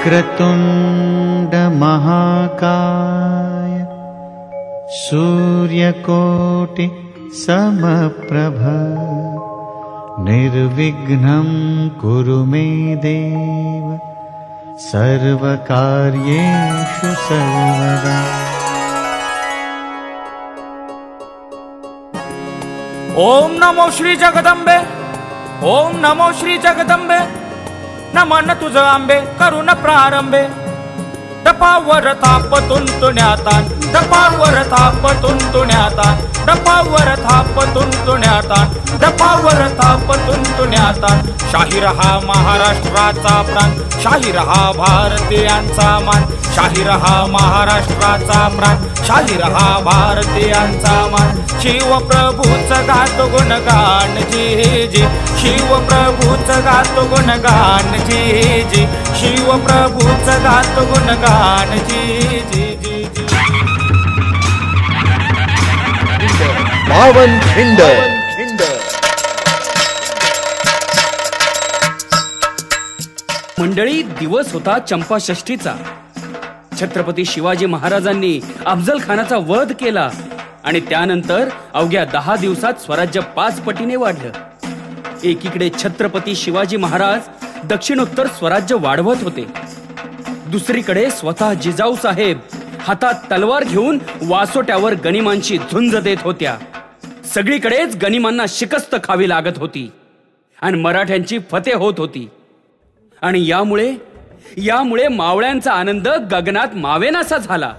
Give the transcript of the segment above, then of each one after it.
वक्रतुंड महाकाय सूर्यकोटि समप्रभ निर्विघ्नं कुरु मे देव सर्वकार्येषु सर्वदा। ओम नमो श्री जगदंबे, ओम नमो श्री जगदंबे, नमन तुझ आंबे करुण प्रारंभे। डपावर थाप तुंतुण्याता, डपावर थाप तुंतुण्याता, डपावर थाप तुंतुण्याता, डपावर थाप तुंतुण्याता। शाहीर हा महाराष्ट्राचा प्राण, शाहीर हा भारतीयांचा मान, शाहीर हा महाराष्ट्राचा प्राण, शाहीर हा भारतीयांचा मान। शिव प्रभूच गातो गुणगान जी जी, शिव प्रभूच गातो गुणगान जी जी, शिव प्रभूच गातो गुणगान जी जी जी जी। पावन खिंड। मंडळी, दिवस होता चंपाषष्ठीचा। छत्रपती शिवाजी महाराजांनी अफजल खानाचा वध केला आणि त्यानंतर अवघ्या 10 दिवसात स्वराज्य 5 पटीने वाढलं। एकीकडे छत्रपती शिवाजी महाराज दक्षिणोत्तर स्वराज्य वाढवत होते, दुसरीकडे स्वतः जिजाऊ साहेब हातात तलवार घेऊन वासोट्यावर गनिमांची झुंज देत होत्या। सगळीकडेच गनिमांना शिकस्त खावी लागत होती आणि मराठ्यांची फतेह होत होती। आणि यामुळे मावळ्यांचा आनंद गगनात मावेनासा झाला।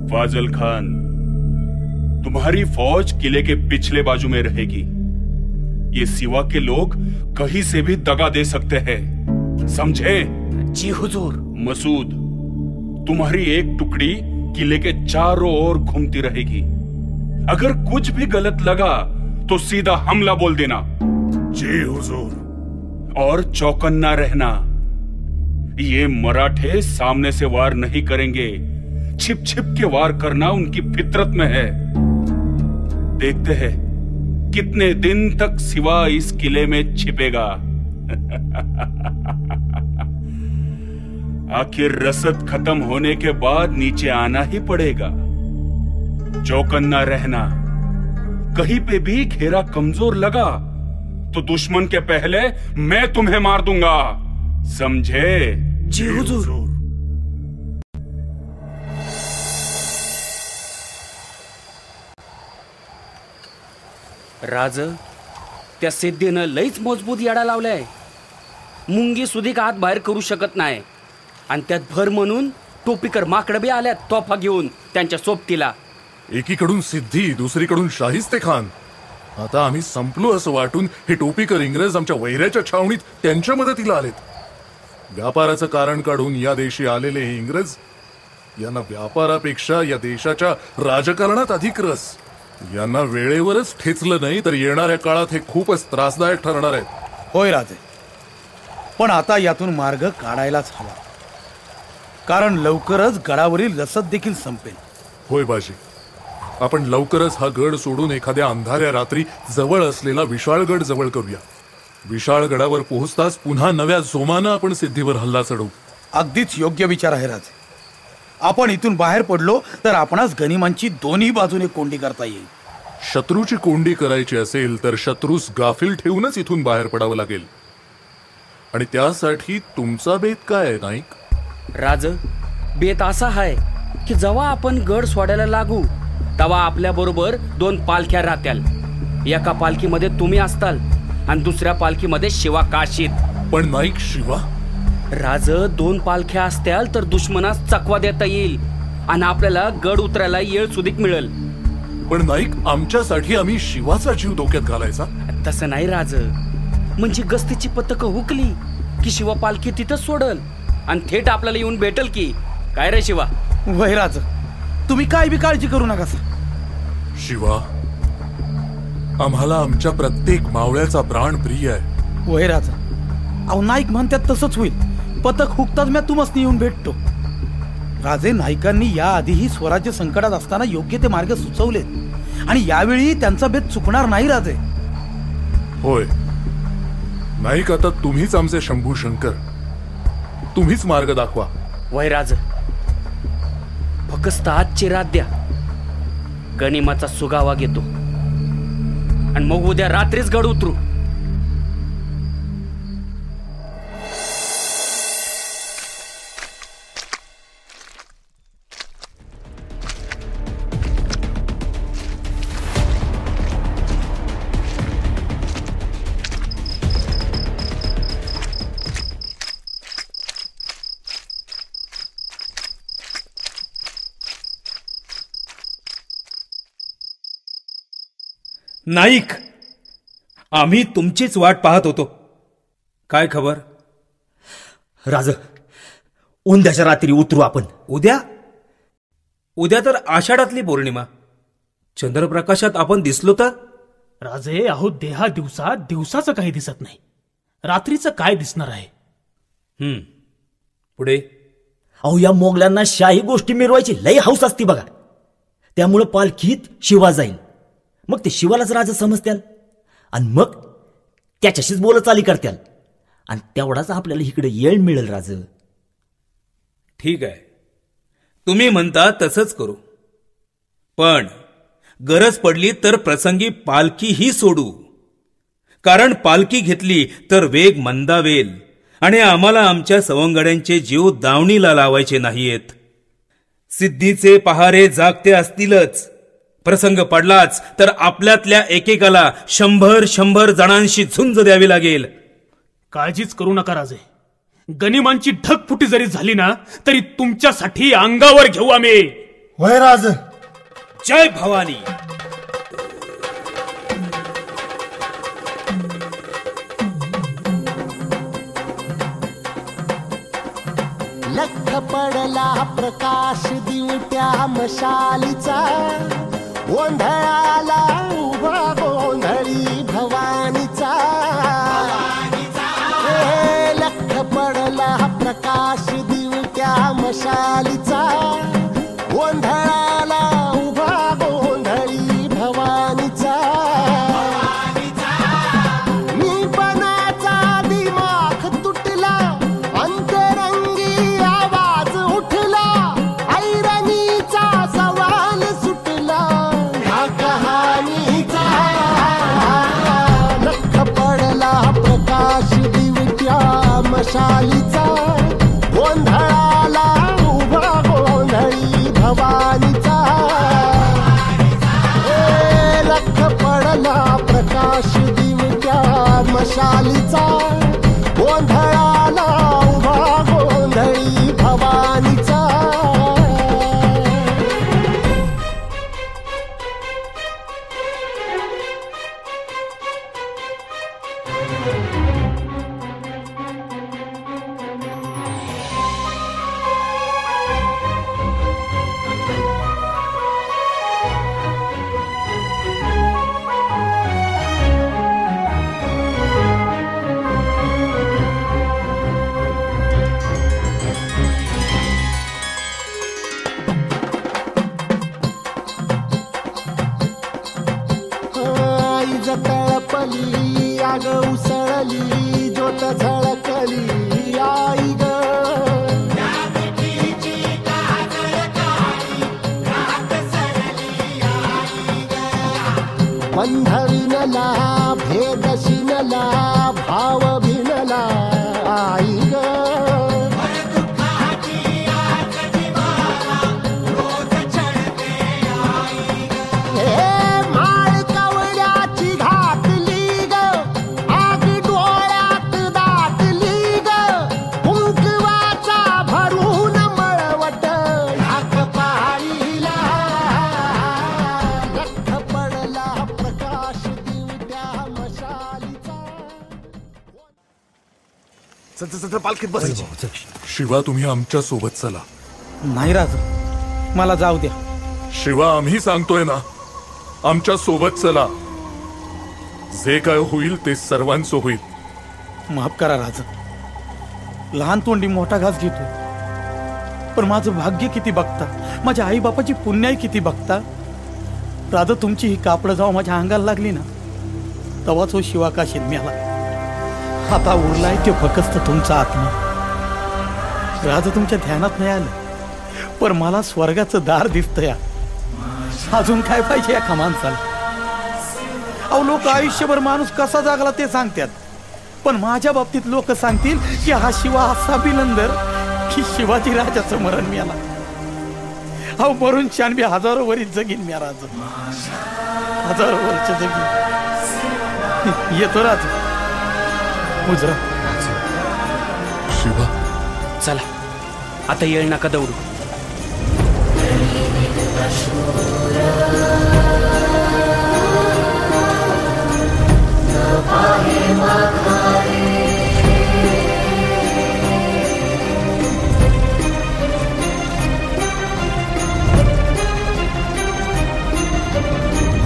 फाजल खान, तुम्हारी फौज किले के पिछले बाजू में रहेगी। ये सिवा के लोग कहीं से भी दगा दे सकते हैं, समझे? जी हुजूर। मसूद, तुम्हारी एक टुकड़ी किले के चारों ओर घूमती रहेगी। अगर कुछ भी गलत लगा तो सीधा हमला बोल देना। जी हुजूर। और चौकन्ना रहना। ये मराठे सामने से वार नहीं करेंगे, छिप छिप के वार करना उनकी फितरत में है। देखते हैं कितने दिन तक सिवा इस किले में छिपेगा। आखिर रसद खत्म होने के बाद नीचे आना ही पड़ेगा। चौकन्ना रहना। कहीं पे भी घेरा कमजोर लगा तो दुश्मन के पहले मैं तुम्हें मार दूंगा, समझे? जी हुजूर। राज, त्या सिद्धीनं लईच मजबूत याडा लावलाय। मुंगी सुधी आत बाहेर करू शकत नाही आणि त्यात भर म्हणून टोपीकर माकड बी आल्यात तोफा घेऊन त्यांच्या सोबतीला। एकीकडून सिद्धी, दुसरीकडून शाहिस्ते खान। आता आम्ही संपलो असं वाटून हे टोपीकर इंग्रज आमच्या वैऱ्याच्या छावणीत त्यांच्या मदतीला आलेत। व्यापाराचं कारण काढून या देशी आलेले हे इंग्रज, यांना व्यापारापेक्षा या देशाच्या राजकारणात अधिक रस। यांना वेळेवरच ठेचलं नाही तर येणाऱ्या काळात हे खूपच त्रासदायक ठरणार आहे। होय राजे, पण आता यातून मार्ग काढायलाच हवा, कारण लवकरच गडावरील रसद देखील संपेल। होय बाजी, आपण लवकरच हा गड सोडून एखाद्या अंधाऱ्या रात्री जवळ असलेला विशाळगड जवळ करूया। विशाळगडावर पोहोचताच पुन्हा नव्या जोमानं आपण सिद्धीवर हल्ला चढवू। अगदीच योग्य विचार आहे राजे। आपण इथून बाहेर पडलो तर आपणास गनिमांची दोन्ही बाजूने कोंडी करता येईल. शत्रूची कोंडी करायची असेल तर शत्रूस गाफील ठेवूनच इथून बाहेर पडावं लागेल. आणि त्यासाठी तुमचा बेत काय आहे नाईक? राज, बेत असा आहे की जेव्हा आपण गड सोडायला लागू तेव्हा आपल्या बरोबर 2 पालख्या राहत्याल. एका पालखीमध्ये तुम्ही असताल आणि दुसऱ्या पालखीमध्ये शिवा काशीत. पण नाईक शिवा? राज, 2 पालख्या असत्याल तर दुश्मनास चकवा देता येईल आणि आपल्याला गड उतरायला येळ सुधीक मिळेल. पण नाईक, आमच्यासाठी आम्ही शिवाचा जीव धोक्यात घालायचा? तसं नाही राज. म्हणजे गस्तीची पथकं हुकली की शिवा पालखी तिथंच सोडल आणि थेट आपल्याला येऊन भेटल की काय रे शिवा? वय राज, तुम्ही काय बी काळजी करू नका. शिवा, आम्हाला आमच्या प्रत्येक मावळ्याचा प्राण प्रिय आहे. वय राज, अहो नाईक म्हणतात तसंच होईल. पथक हुकताच मी तुम्हाला येऊन भेटतो. राजे, नाईकांनी याआधीही स्वराज्य संकटात असताना योग्य ते मार्ग सुचवलेत आणि यावेळी त्यांचा बेत चुकणार नाही राजे. होय नाईक, आता तुम्हीच आमचे शंभू शंकर. तुम्हीच मार्ग दाखवा. वय राज, फक्त आजची रात द्या. गनिमाचा सुगावा घेतो आणि मग उद्या रात्रीच गड उतरू. नाईक, आम्ही तुमचीच वाट पाहत होतो. काय खबर? राज, उद्याच्या रात्री उतरू आपण. उद्या? उद्या तर आषाढातली पौर्णिमा. चंद्रप्रकाशात आपण दिसलो तर? राजे, अहो देहा दिवसात दिवसाचं काही दिसत नाही. रात्रीचं काय दिसणार आहे? पुढे? अहो, या मोगलांना शाही गोष्टी मिरवायची लई हौस असती बघा. त्यामुळं पालखीत शिवा जाईल. मग ते शिवालाच राजा समजत्याल आणि मग त्याच्याशीच बोलचाली करत्याल आणि तेवढाच आपल्याला इकडे येळ मिळेल. राज, ठीक आहे, तुम्ही म्हणता तसंच करू. पण गरज पडली तर प्रसंगी पालखी ही सोडू. कारण पालखी घेतली तर वेग मंदावेल आणि आम्हाला आमच्या सवंगड्यांचे जीव दावणीला लावायचे नाहीयेत. सिद्धीचे पहारे जागते असतीलच. प्रसंग पडलाच तर आपल्यातल्या एकेकाला 100 जणांशी झुंज द्यावी लागेल. काळजीच करू नका राजे. गनिमांची ढगफुटी जरी झाली ना तरी तुमच्यासाठी अंगावर घेऊ आम्ही. वय राज. जय भवानी. लख पडला प्रकाश दिवट्या मशालीचा. गोंधळाला उभा गोंधळी भवानीचा. लख पडला प्रकाश दिवट्या मशालीचा. गोंधळाला उभा गोंधळी भवानीचा. मी पणाचा दिमाग तुटला. अंतरंगी आवाज उठला. ऐरणीचा सवाल सुटला. ह्या कहाणीचा. लख पडला प्रकाश दिवट्या मशालीचा. गोंधळाला उभा गोंधळी भवानीचा. लख पडला प्रकाश दिवट्या मशालीचा. गोंधळाला उभा गोंधळी भवानीचा. तळपली आग उसळली. ज्योत झळकली आई ग. बंध विनला भेद शिनला भाव भिनला आई ग पालखीत बस. शिवा, तुम्ही आमच्या सोबत चला. नाही राज, मला जाऊ द्या. शिवा, आम्ही सांगतोय ना, आमच्या सोबत चला. जे काय होईल ते सर्वांचं होईल. माफ करा राज, लहान तोंडी मोठा घास घेतो, पण माझं भाग्य किती बघता, माझ्या आई बापाची पुण्याई किती बघता. राज, तुमची ही कापडं जेव्हा माझ्या अंगाला लागली ना, तेव्हाच हो शिवा काशीत मिळाला. आता उरलाय ते फक्त तुमचा आत्मा. राज, तुमच्या ध्यानात नाही आलं, पण मला स्वर्गाचं दार दिसतंय. अजून काय पाहिजे या माणसाला? अहो, लोक आयुष्यभर माणूस कसा जागला ते सांगतात, पण माझ्या बाबतीत लोक सांगतील की हा शिवा असा बिलंदर की शिवाजी राजाचं मरण मिळाला. अहो, मरून 96,000 वर्ष जगीन मी राज, 1000 वर्ष जगीन. येतो राज, उजरा. शिवा, चला आता येळ नका दौडू.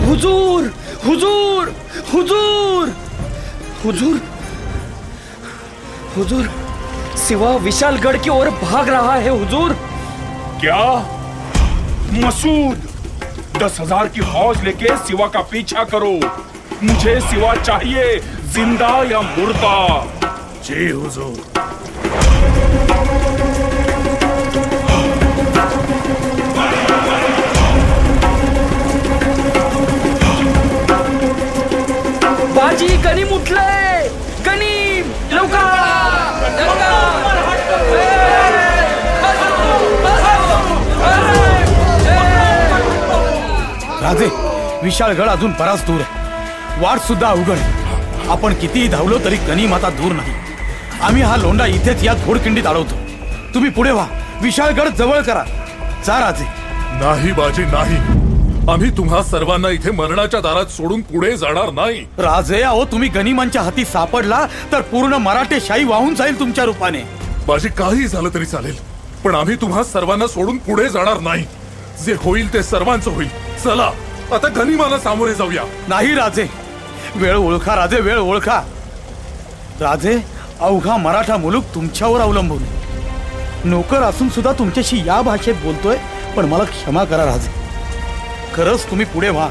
हुजूर, हुजूर, हुजूर, हुजूर, हुजूर, सिवा विशालगढ़ की ओर भाग रहा है हुजूर. क्या? मसूद, 10,000 की फौज लेके सिवा का पीछा करो. मुझे सिवा चाहिए, जिंदा या मुर्दा. जी हुजूर. बाजी गनीम उठले, गनीम लवकर. राजे, विशाळगड अजून बराच दूर आहे, वाट सुद्धा अवघड आहे. आपण कितीही धावलो तरी गनीम आता दूर नाही. आम्ही हा लोंडा इथेच या घोडखिंडीत अडवतो. तुम्ही पुढे व्हा, विशाळगड जवळ करा. जा राजे. नाही बाजी, नाही. आम्ही तुम्हा सर्वांना इथे मरणाच्या दारात सोडून पुढे जाणार नाही. राजे, अहो, तुम्ही गनिमांच्या हाती सापडला तर पूर्ण मराठेशाही वाहून जाईल तुमच्या रूपाने. बाजी, काही झालं तरी चालेल, पण आम्ही तुम्हा सर्वांना सोडून पुढे जाणार नाही. जे होईल ते सर्वांचं होईल. चला आता गनिमाला सामोरे जाऊया. नाही राजे, वेळ ओळखा राजे, वेळ ओळखा. राजे, अवघा मराठा मुलूक तुमच्यावर अवलंबून. नोकर असून सुद्धा तुमच्याशी या भाषेत बोलतोय, पण मला क्षमा करा राजे. खरंच तुम्ही पुढे व्हा.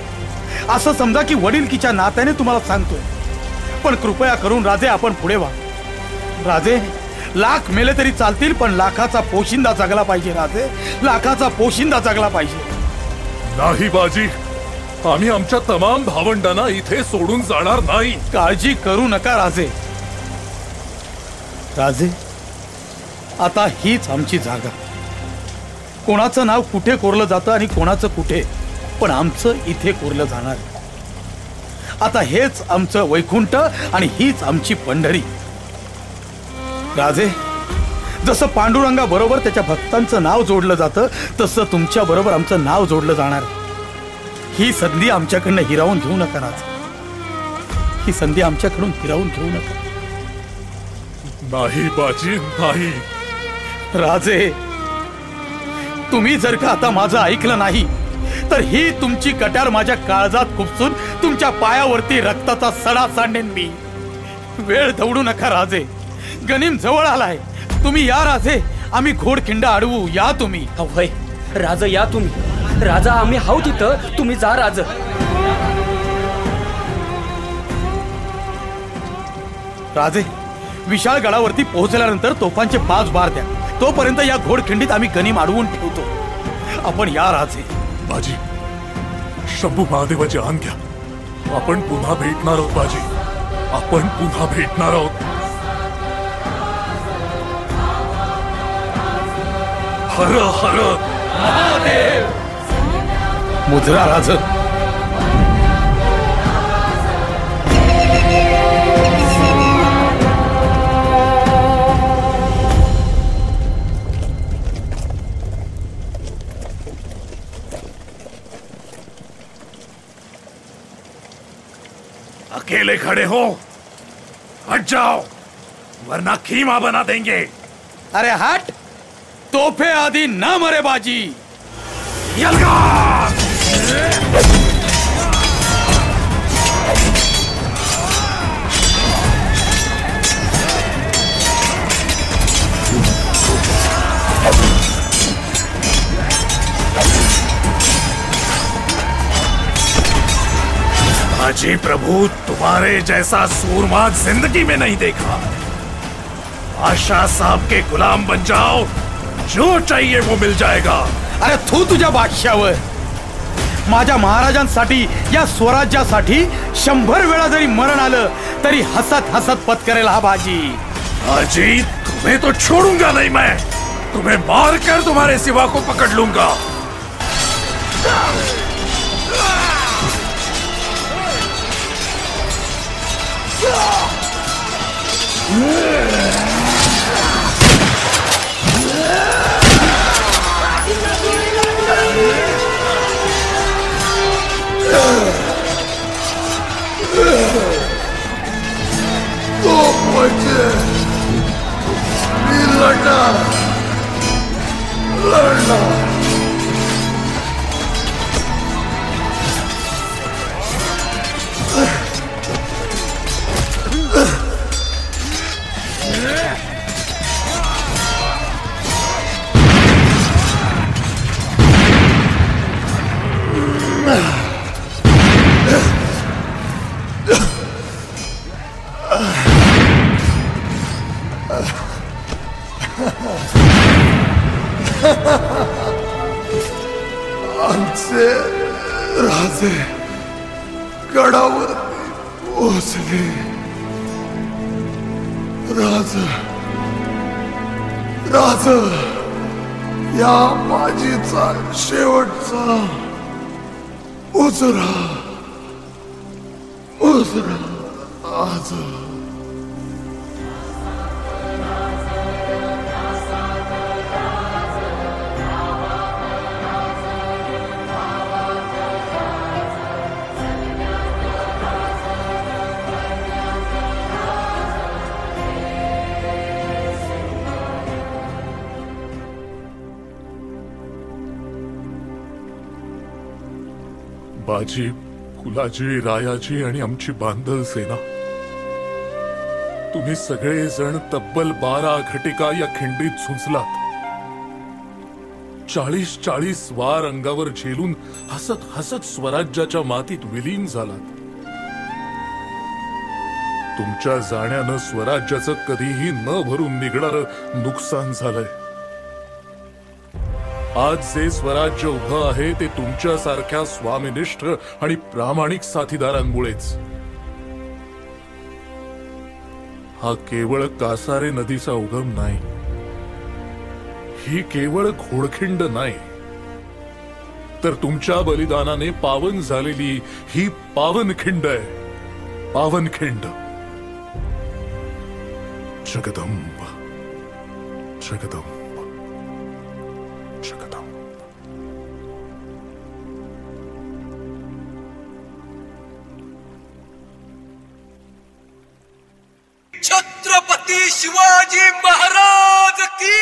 असं समजा की वडीलकीच्या नात्याने तुम्हाला सांगतोय, पण कृपया करून राजे आपण पुढे व्हा. राजे, लाख मेले तरी चालतील, पण लाखाचा पोशिंदा जगला पाहिजे. राजे, लाखाचा पोशिंदा जगला पाहिजे. नाही बाजी, आम्ही आमच्या तमाम भावंडांना इथे सोडून जाणार नाही. काळजी करू नका राजे. राजे, आता हीच आमची जागा. कोणाचं नाव कुठे कोरलं जातं आणि कोणाचं कुठे, पण आमचं इथे कोरलं जाणार. आता हेच आमचं वैकुंठ आणि हीच आमची पंढरी. राजे, जसं पांडुरंगा बरोबर त्याच्या भक्तांचं नाव जोडलं जातं, तसं तुमच्या बरोबर आमचं नाव जोडलं जाणार. ही संधी आमच्याकडनं हिरावून घेऊ नका राजे. ही संधी आमच्याकडून हिरावून घेऊ नका. नाही बाजी, नाही. राजे, तुम्ही जर का आता माझं ऐकलं नाही तर ही तुमची कट्यार माझ्या काळजात खुपसून तुमच्या पायावरती रक्ताचा सडा सांडेन मी. वेळ दौडू नका राजे, गनीम जवळ आलाय. तुम्ही या राजे, आम्ही घोडखिंडा अडवू. या तुम्ही. होय राज, या तुम्ही. राजा, आम्ही हाऊ तिथं, तुम्ही जा राज. राजे, विशाळ गडावरती पोहोचल्यानंतर तोफांचे 5 बार द्या. तोपर्यंत या घोडखिंडीत आम्ही गनीम अडवून ठेवतो. आपण या राजे. बाजी, शंभू महादेवाची आण घ्या. आपण पुन्हा भेटणार आहोत बाजी, आपण पुन्हा भेटणार आहोत. हर हर महादेव. मुद्रा राज, अकेले खड़े हो, हट जाओ वरना खीमा बना देंगे. अरे हट, तोफे आदि ना मरे बाजी. यलगार! बाजी प्रभु, तुम्हारे जैसा सूरमा जिंदगी में नहीं देखा. बादशाह साहब के गुलाम बन जाओ, जो चाहिए वो मिल जाएगा. अरे तू तुझ्या बादशावर. माझ्या महाराजांसाठी, या स्वराज्यासाठी 100 वेळा जरी मरण आलं तरी हसत हसत पत्करेल हा बाजी. बाजी, तुम्हें तो छोड़ूंगा नहीं मैं. तुम्हें मारकर तुम्हारे सिवा को पकड़ लूंगा. तो मुझे लड़ना लड़ना. आमचे राजे गडावरती पोहोचले. राज राज, या बाजीचा शेवटचा मुजरा मुजरा आज. बाजी, फुलाजी, रायाजी आणि आमची बांधल सेना, तुम्ही सगळेजण तब्बल 12 घटिका या खिंडीत झुंजलात. 40-40 वार अंगावर झेलून हसत हसत स्वराज्याच्या मातीत विलीन झालात. तुमच्या जाण्यानं स्वराज्याचं कधीही न भरून निघणारं नुकसान झालंय. आज जे स्वराज्य उभं आहे ते तुमच्यासारख्या स्वामिनिष्ठ आणि प्रामाणिक साथीदारांमुळेच. हा केवळ कासारे नदीचा उगम नाही, ही केवळ घोडखिंड नाही, तर तुमच्या बलिदानाने पावन झालेली ही पावनखिंड आहे. पावनखिंड. जगदंब जगदंब जगदंब. छत्रपती शिवाजी महाराज की